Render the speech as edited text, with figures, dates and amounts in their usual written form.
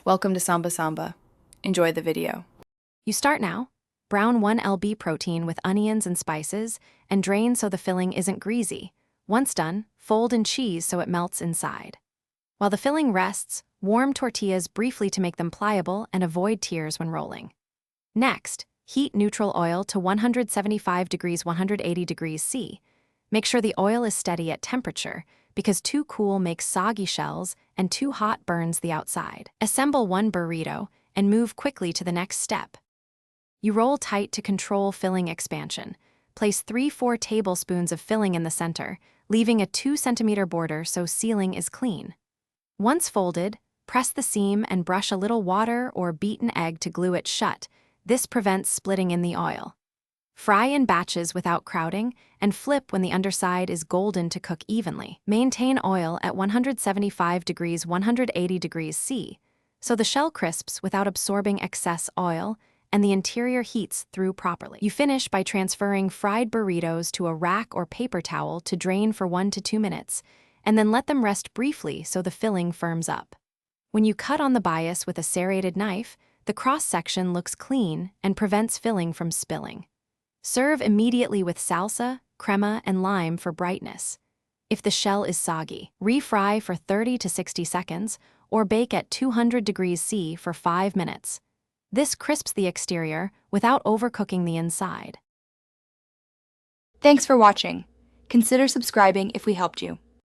Welcome to Samba Samba. Enjoy the video. You start now. Brown 1 lb protein with onions and spices, and drain so the filling isn't greasy. Once done, fold in cheese so it melts inside. While the filling rests, warm tortillas briefly to make them pliable and avoid tears when rolling. Next, heat neutral oil to 175 degrees 180 degrees C. Make sure the oil is steady at temperature, because too cool makes soggy shells and too hot burns the outside. Assemble one burrito and move quickly to the next step. You roll tight to control filling expansion. Place 3-4 tablespoons of filling in the center, leaving a 2-centimeter border so sealing is clean. Once folded, press the seam and brush a little water or beaten egg to glue it shut. This prevents splitting in the oil. Fry in batches without crowding, and flip when the underside is golden to cook evenly. Maintain oil at 175 degrees 180 degrees C, so the shell crisps without absorbing excess oil, and the interior heats through properly. You finish by transferring fried burritos to a rack or paper towel to drain for 1 to 2 minutes, and then let them rest briefly so the filling firms up. When you cut on the bias with a serrated knife, the cross-section looks clean and prevents filling from spilling. Serve immediately with salsa, crema, and lime for brightness. If the shell is soggy, refry for 30 to 60 seconds or bake at 200 degrees C for 5 minutes. This crisps the exterior without overcooking the inside. Thanks for watching. Consider subscribing if we helped you.